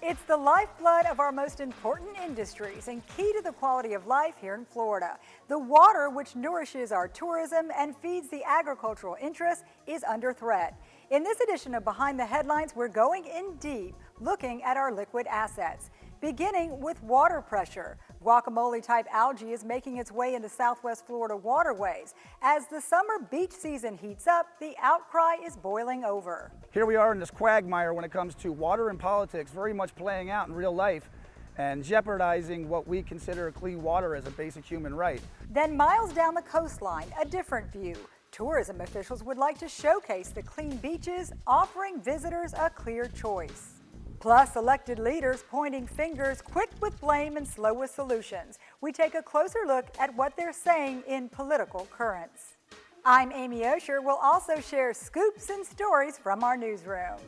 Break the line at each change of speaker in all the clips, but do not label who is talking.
It's the lifeblood of our most important industries and key to the quality of life here in Florida. The water, which nourishes our tourism and feeds the agricultural interests, is under threat. In this edition of Behind the Headlines, we're going in deep, looking at our liquid assets. Beginning with water pressure. Guacamole-type algae is making its way into Southwest Florida waterways. As the summer beach season heats up, the outcry is boiling over.
Here we are in this quagmire when it comes to water and politics, very much playing out in real life and jeopardizing what we consider clean water as a basic human right.
Then miles down the coastline, a different view. Tourism officials would like to showcase the clean beaches, offering visitors a clear choice. Plus, elected leaders pointing fingers, quick with blame and slow with solutions. We take a closer look at what they're saying in political currents. I'm Amy Osher. We'll also share scoops and stories from our newsroom.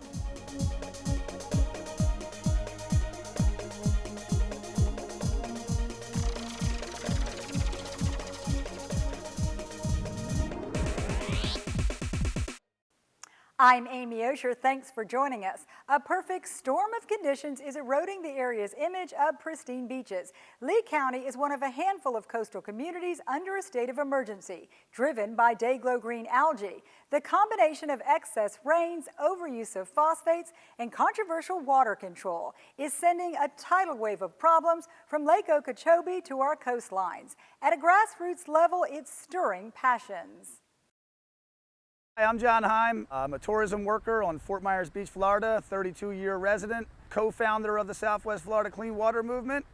I'm Amy Osher. Thanks for joining us. A perfect storm of conditions is eroding the area's image of pristine beaches. Lee County is one of a handful of coastal communities under a state of emergency, driven by day-glow green algae. The combination of excess rains, overuse of phosphates, and controversial water control is sending a tidal wave of problems from Lake Okeechobee to our coastlines. At a grassroots level, it's stirring passions.
Hi, I'm John Heim. I'm a tourism worker on Fort Myers Beach, Florida, 32-year resident, co-founder of the Southwest Florida Clean Water Movement.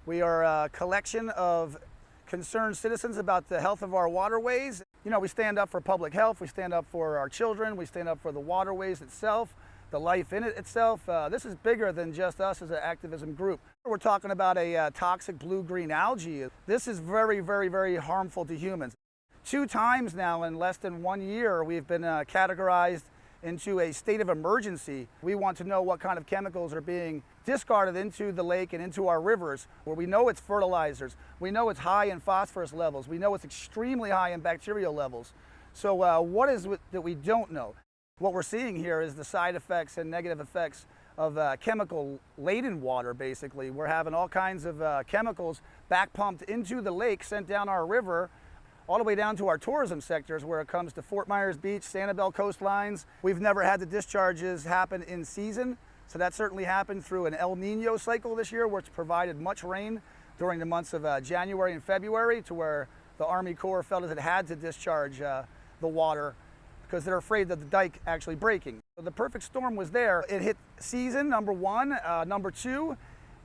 We are a collection of concerned citizens about the health of our waterways. You know, we stand up for public health, we stand up for our children, we stand up for the waterways itself, the life in it itself. This is bigger than just us as an activism group. We're talking about a toxic blue-green algae. This is very, very, very harmful to humans. 2 times now in less than 1 year, we've been categorized into a state of emergency. We want to know what kind of chemicals are being discarded into the lake and into our rivers, where we know it's fertilizers, we know it's high in phosphorus levels, we know it's extremely high in bacterial levels. So what is it that we don't know? What we're seeing here is the side effects and negative effects of chemical-laden water, basically. We're having all kinds of chemicals back pumped into the lake, sent down our river, all the way down to our tourism sectors where it comes to Fort Myers Beach, Sanibel coastlines. We've never had the discharges happen in season, so that certainly happened through an El Nino cycle this year, which provided much rain during the months of January and February, to where the Army Corps felt that it had to discharge the water because they're afraid of the dike actually breaking. So the perfect storm was there. It hit season, number one. Number two,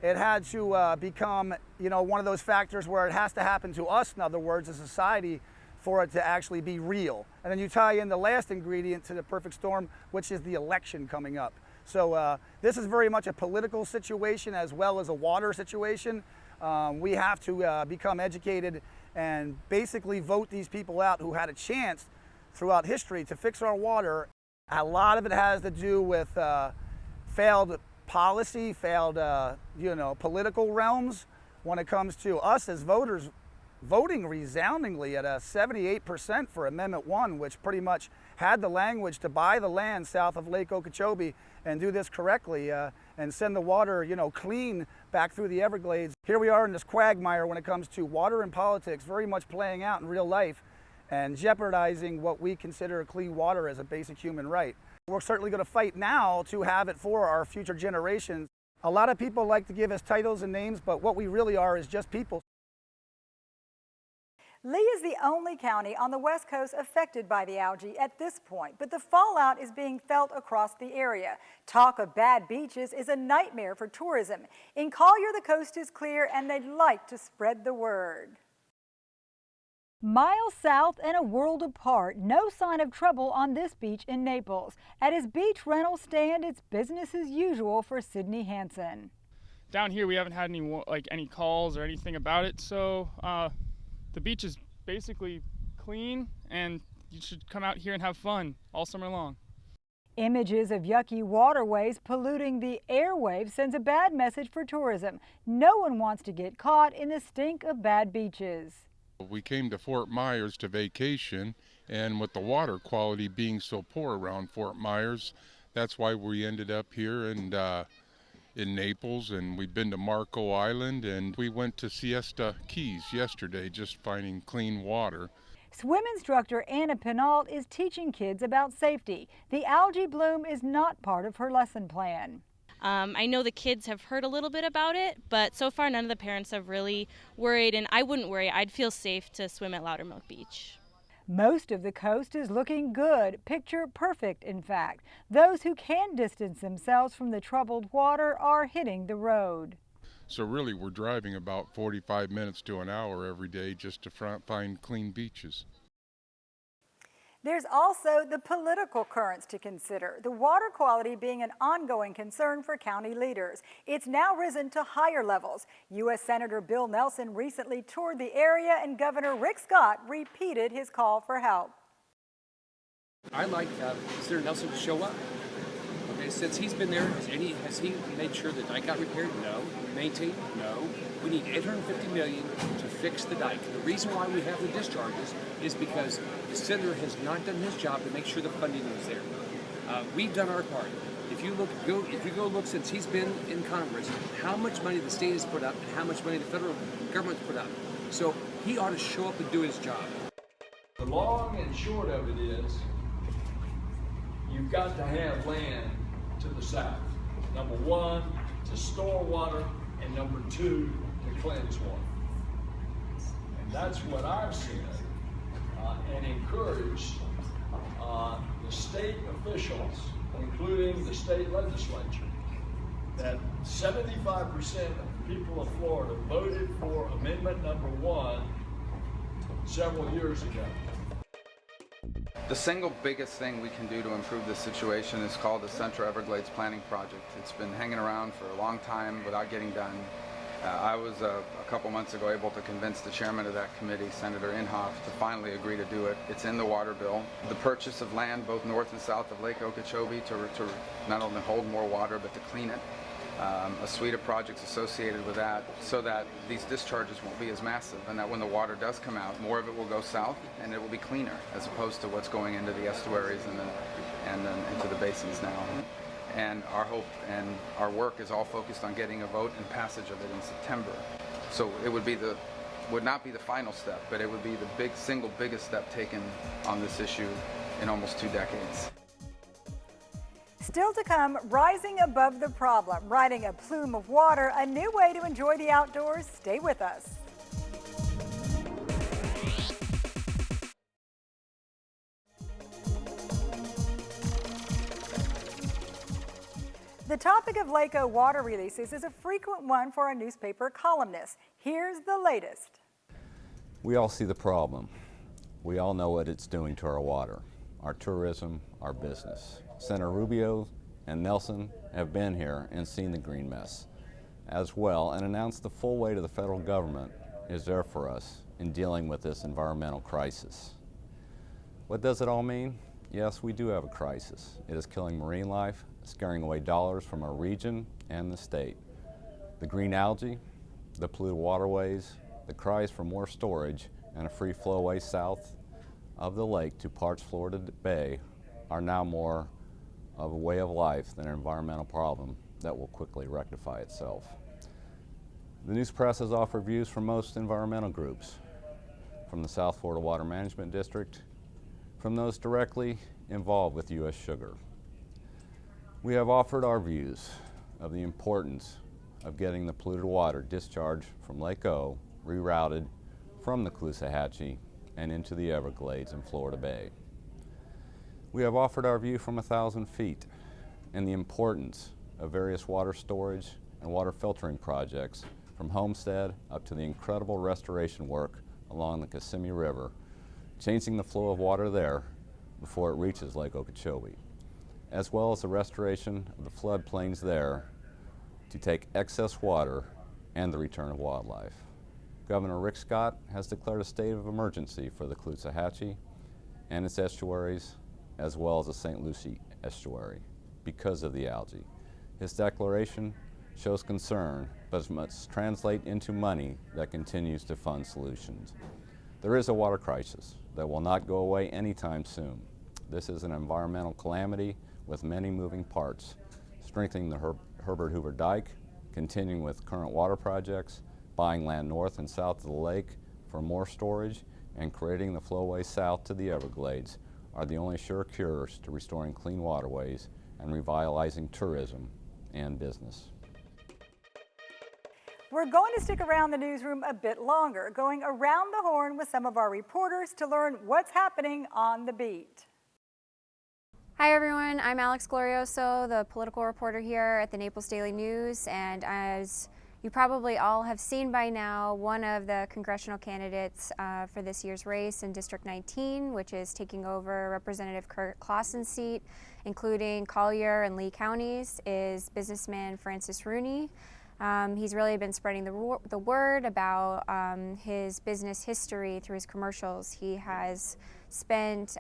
it had to become, one of those factors where it has to happen to us, in other words, as a society, for it to actually be real. And then you tie in the last ingredient to the perfect storm, which is the election coming up. So this is very much a political situation as well as a water situation. We have to become educated and basically vote these people out who had a chance throughout history to fix our water. A lot of it has to do with failed policy, failed political realms when it comes to us as voters voting resoundingly at a 78% for Amendment 1, which pretty much had the language to buy the land south of Lake Okeechobee and do this correctly and send the water, clean back through the Everglades. Here we are in this quagmire when it comes to water and politics, very much playing out in real life and jeopardizing what we consider clean water as a basic human right. We're certainly going to fight now to have it for our future generations. A lot of people like to give us titles and names, but what we really are is just people.
Lee is the only county on the West Coast affected by the algae at this point, but the fallout is being felt across the area. Talk of bad beaches is a nightmare for tourism. In Collier, the coast is clear, and they'd like to spread the word. Miles south and a world apart, no sign of trouble on this beach in Naples. At his beach rental stand, it's business as usual for Sidney Hanson.
Down here, we haven't had any calls or anything about it, so the beach is basically clean, and you should come out here and have fun all summer long.
Images of yucky waterways polluting the airwaves sends a bad message for tourism. No one wants to get caught in the stink of bad beaches.
We came to Fort Myers to vacation, and with the water quality being so poor around Fort Myers, that's why we ended up here. And in Naples, and we've been to Marco Island, and we went to Siesta Keys yesterday just finding clean water.
Swim instructor Anna Pinault is teaching kids about safety. The algae bloom is not part of her lesson plan.
I know the kids have heard a little bit about it, but so far none of the parents have really worried, and I wouldn't worry. I'd feel safe to swim at Loudermilk Beach.
Most of the coast is looking good, picture perfect in fact. Those who can distance themselves from the troubled water are hitting the road.
So really we're driving about 45 minutes to an hour every day just to find clean beaches.
There's also the political currents to consider, the water quality being an ongoing concern for county leaders. It's now risen to higher levels. U.S. Senator Bill Nelson recently toured the area, and Governor Rick Scott repeated his call for help.
I'd like Senator Nelson to show up. Okay, since he's been there, has he made sure the dike got repaired? No. Maintained? No. We need $850 million to fix the dike. The reason why we have the discharges is because the senator has not done his job to make sure the funding is there. We've done our part. If you go look since he's been in Congress, how much money the state has put up and how much money the federal government's put up. So he ought to show up and do his job.
The long and short of it is, you've got to have land to the south. Number one, to store water, and number two, to cleanse water. And that's what I've said and encouraged the state officials, including the state legislature, that 75% of the people of Florida voted for amendment number 1 several years ago.
The single biggest thing we can do to improve this situation is called the Central Everglades Planning Project. It's been hanging around for a long time without getting done. I was a couple months ago able to convince the chairman of that committee, Senator Inhofe, to finally agree to do it. It's in the water bill. The purchase of land both north and south of Lake Okeechobee to not only hold more water but to clean it. A suite of projects associated with that so that these discharges won't be as massive, and that when the water does come out, more of it will go south and it will be cleaner as opposed to what's going into the estuaries and then into the basins now. And our hope and our work is all focused on getting a vote and passage of it in September. So it would not be the final step, but it would be the single biggest step taken on this issue in almost 2 decades.
Still to come, rising above the problem, riding a plume of water, a new way to enjoy the outdoors. Stay with us. The topic of Lake O water releases is a frequent one for our newspaper columnists. Here's the latest.
We all see the problem. We all know what it's doing to our water, our tourism, our business. Senator Rubio and Nelson have been here and seen the green mess as well, and announced the full weight of the federal government is there for us in dealing with this environmental crisis. What does it all mean? Yes, we do have a crisis. It is killing marine life, scaring away dollars from our region and the state. The green algae, the polluted waterways, the cries for more storage, and a free flowway south of the lake to parts Florida Bay are now more of a way of life than an environmental problem that will quickly rectify itself. The news press has offered views from most environmental groups, from the South Florida Water Management District, from those directly involved with U.S. Sugar. We have offered our views of the importance of getting the polluted water discharged from Lake O rerouted from the Caloosahatchee and into the Everglades in Florida Bay. We have offered our view from 1,000 feet and the importance of various water storage and water filtering projects from Homestead up to the incredible restoration work along the Kissimmee River, changing the flow of water there before it reaches Lake Okeechobee, as well as the restoration of the floodplains there to take excess water and the return of wildlife. Governor Rick Scott has declared a state of emergency for the Caloosahatchee and its estuaries, as well as the St. Lucie estuary, because of the algae. His declaration shows concern, but must translate into money that continues to fund solutions. There is a water crisis that will not go away anytime soon. This is an environmental calamity with many moving parts, strengthening the Herbert Hoover Dike, continuing with current water projects, buying land north and south of the lake for more storage, and creating the flowway south to the Everglades are the only sure cures to restoring clean waterways and revitalizing tourism and business.
We're going to stick around the newsroom a bit longer, going around the horn with some of our reporters to learn what's happening on the beat.
Hi everyone, I'm Alex Glorioso, the political reporter here at the Naples Daily News, and as you probably all have seen by now, one of the congressional candidates for this year's race in District 19, which is taking over Representative Kurt Clausen's seat, including Collier and Lee counties, is businessman Francis Rooney. He's really been spreading the word about his business history through his commercials. He has spent,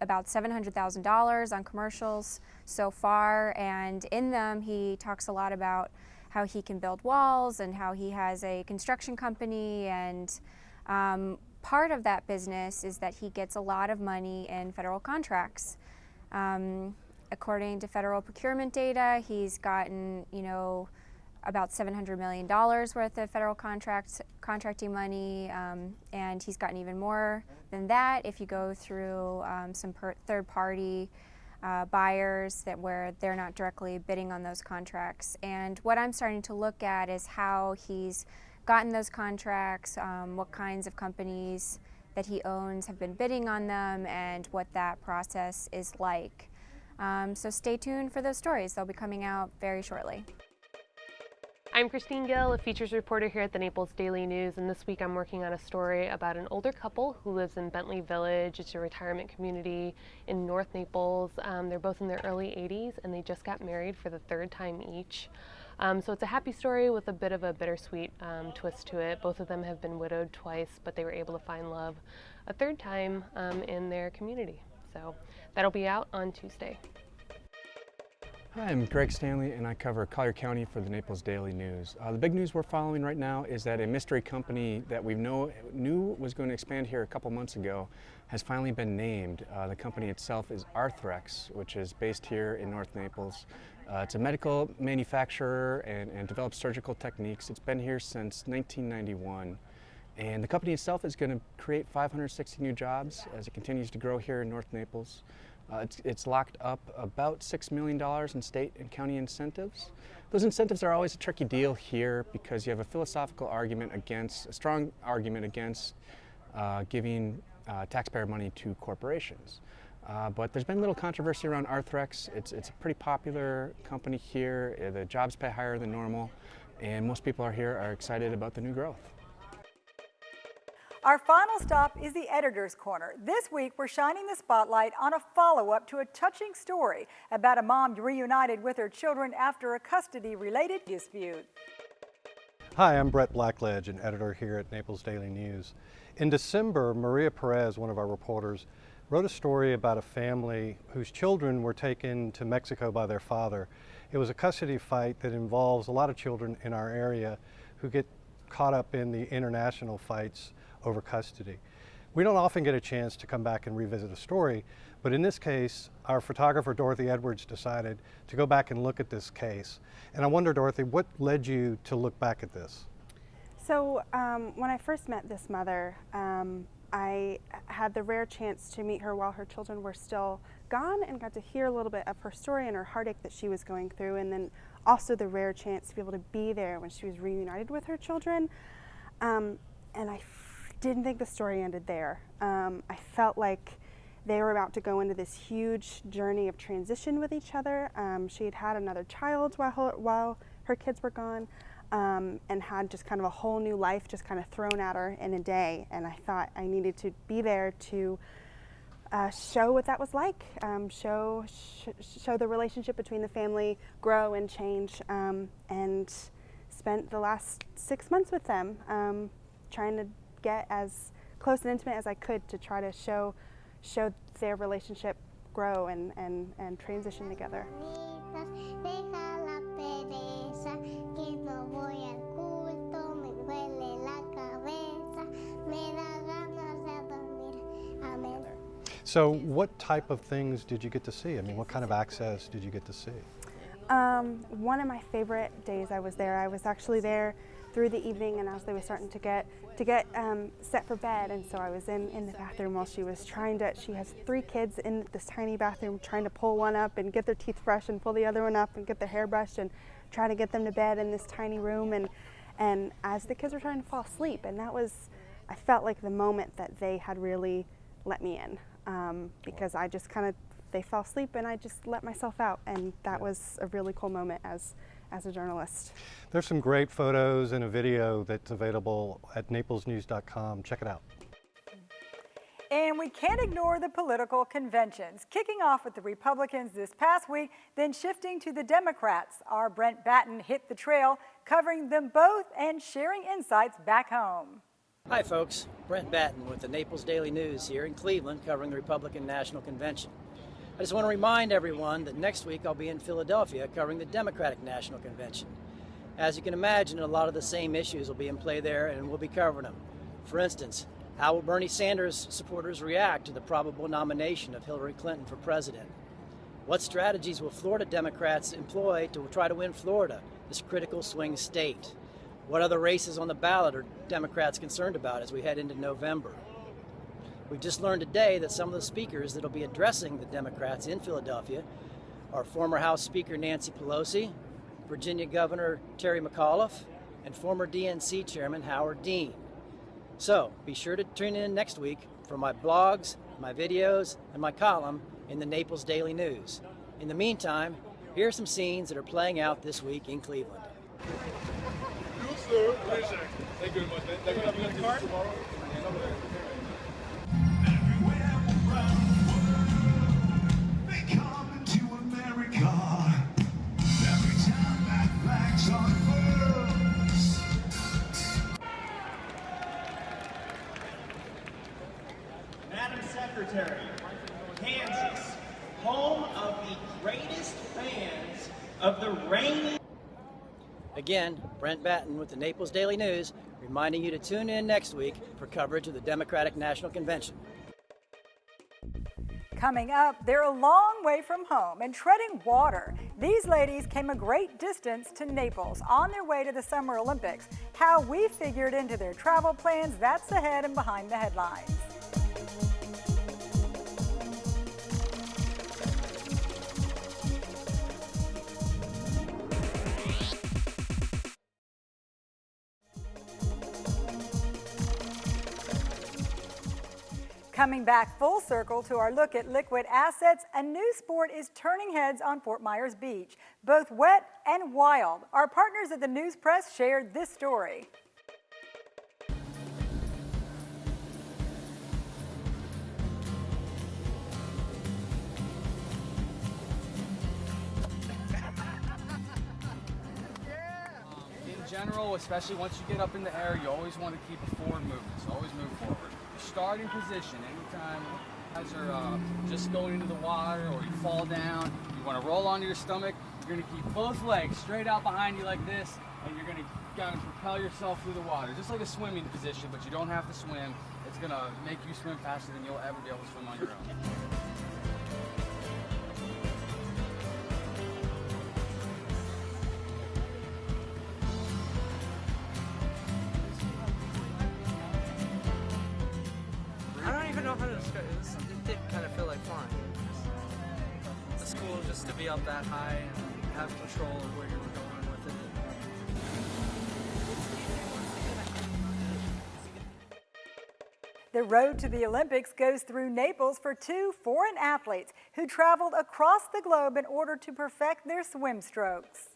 about $700,000 on commercials so far, and in them he talks a lot about how he can build walls and how he has a construction company, and part of that business is that he gets a lot of money in federal contracts. According to federal procurement data, he's gotten, about $700 million worth of federal contracting money, and he's gotten even more than that if you go through some third-party buyers where they're not directly bidding on those contracts. And what I'm starting to look at is how he's gotten those contracts, what kinds of companies that he owns have been bidding on them, and what that process is like. So stay tuned for those stories. They'll be coming out very shortly.
I'm Christine Gill, a features reporter here at the Naples Daily News, and this week I'm working on a story about an older couple who lives in Bentley Village. It's a retirement community in North Naples. They're both in their early 80s, and they just got married for the third time each. So it's a happy story with a bit of a bittersweet twist to it. Both of them have been widowed twice, but they were able to find love a third time in their community. So that'll be out on Tuesday.
Hi, I'm Greg Stanley, and I cover Collier County for the Naples Daily News. The big news we're following right now is that a mystery company that we knew was going to expand here a couple months ago has finally been named. The company itself is Arthrex, which is based here in North Naples. It's a medical manufacturer and develops surgical techniques. It's been here since 1991. And the company itself is going to create 560 new jobs as it continues to grow here in North Naples. It's locked up about $6 million in state and county incentives. Those incentives are always a tricky deal here because you have a philosophical argument against, a strong argument against giving taxpayer money to corporations. But there's been a little controversy around Arthrex. It's a pretty popular company here. The jobs pay higher than normal, and most people here are excited about the new growth.
Our final stop is the Editor's Corner. This week, we're shining the spotlight on a follow-up to a touching story about a mom reunited with her children after a custody-related dispute.
Hi, I'm Brent Blackledge, an editor here at Naples Daily News. In December, Maria Perez, one of our reporters, wrote a story about a family whose children were taken to Mexico by their father. It was a custody fight that involves a lot of children in our area who get caught up in the international fights over custody. We don't often get a chance to come back and revisit a story, but in this case, our photographer Dorothy Edwards decided to go back and look at this case. And I wonder, Dorothy, what led you to look back at this?
So when I first met this mother, I had the rare chance to meet her while her children were still gone and got to hear a little bit of her story and her heartache that she was going through, and then also the rare chance to be able to be there when she was reunited with her children. And I didn't think the story ended there. I felt like they were about to go into this huge journey of transition with each other. She had another child while her kids were gone, and had just kind of a whole new life just kind of thrown at her in a day. And I thought I needed to be there to show what that was like, show the relationship between the family grow and change, and spent the last 6 months with them, trying to get as close and intimate as I could to try to show their relationship grow and transition together.
So what type of things did you get to see? I mean, what kind of access did you get to see?
One of my favorite days I was there. I was actually there through the evening, and as they were starting to get set for bed, and so I was in the bathroom while she was trying to. She has 3 kids in this tiny bathroom, trying to pull one up and get their teeth brushed, and pull the other one up and get their hair brushed, and try to get them to bed in this tiny room. And as the kids were trying to fall asleep, and that was, I felt like the moment that they had really let me in, because I just kind of, they fell asleep and I just let myself out, and that was a really cool moment as a journalist.
There's some great photos and a video that's available at naplesnews.com. Check it out.
And we can't ignore the political conventions, kicking off with the Republicans this past week, then shifting to the Democrats. Our Brent Batten hit the trail, covering them both and sharing insights back home.
Hi folks, Brent Batten with the Naples Daily News here in Cleveland, covering the Republican National Convention. I just want to remind everyone that next week I'll be in Philadelphia covering the Democratic National Convention. As you can imagine, a lot of the same issues will be in play there, and we'll be covering them. For instance, how will Bernie Sanders supporters react to the probable nomination of Hillary Clinton for president? What strategies will Florida Democrats employ to try to win Florida, this critical swing state? What other races on the ballot are Democrats concerned about as we head into November? We've just learned today that some of the speakers that will be addressing the Democrats in Philadelphia are former House Speaker Nancy Pelosi, Virginia Governor Terry McAuliffe, and former DNC Chairman Howard Dean. So be sure to tune in next week for my blogs, my videos, and my column in the Naples Daily News. In the meantime, here are some scenes that are playing out this week in Cleveland.
Madam Secretary, Kansas, home of the greatest fans of the reigning.
Again, Brent Batten with the Naples Daily News, reminding you to tune in next week for coverage of the Democratic National Convention.
Coming up, they're a long way from home and treading water. These ladies came a great distance to Naples on their way to the Summer Olympics. How we figured into their travel plans, that's ahead and behind the headlines. Coming back full circle to our look at liquid assets, a new sport is turning heads on Fort Myers Beach, both wet and wild. Our partners at the News Press shared this story.
In general, especially once you get up in the air, you always want to keep a forward movement, so always move forward. Starting position, anytime you guys are just going into the water or you fall down, you want to roll onto your stomach. You're going to keep both legs straight out behind you like this, and you're going to propel yourself through the water, just like a swimming position, but you don't have to swim. It's going to make you swim faster than you'll ever be able to swim on your own.
I don't even know how to describe it. It did kind of feel like flying. It's cool just to be up that high and have control of where you're going with it.
The road to the Olympics goes through Naples for 2 foreign athletes who traveled across the globe in order to perfect their swim strokes.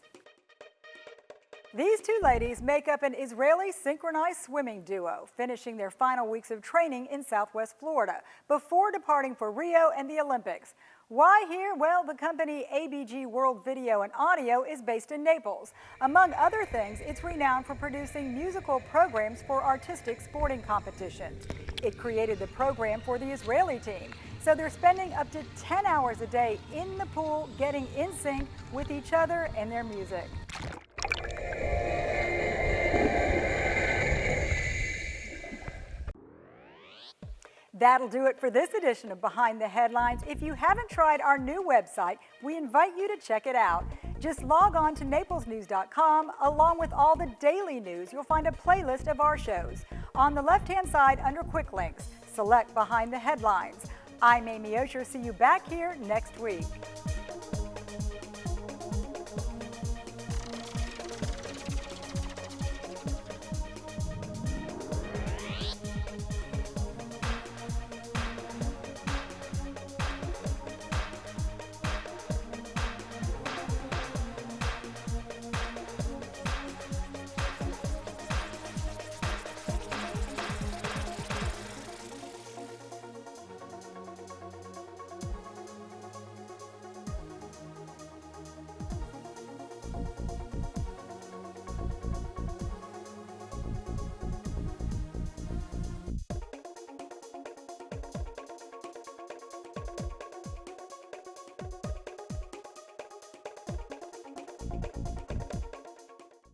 These 2 ladies make up an Israeli synchronized swimming duo, finishing their final weeks of training in Southwest Florida before departing for Rio and the Olympics. Why here? Well, the company ABG World Video and Audio is based in Naples. Among other things, it's renowned for producing musical programs for artistic sporting competitions. It created the program for the Israeli team, so they're spending up to 10 hours a day in the pool getting in sync with each other and their music. That'll do it for this edition of Behind the Headlines. If you haven't tried our new website, we invite you to check it out. Just log on to naplesnews.com. Along with all the daily news, you'll find a playlist of our shows. On the left-hand side under Quick Links, select Behind the Headlines. I'm Amy Osher. See you back here next week.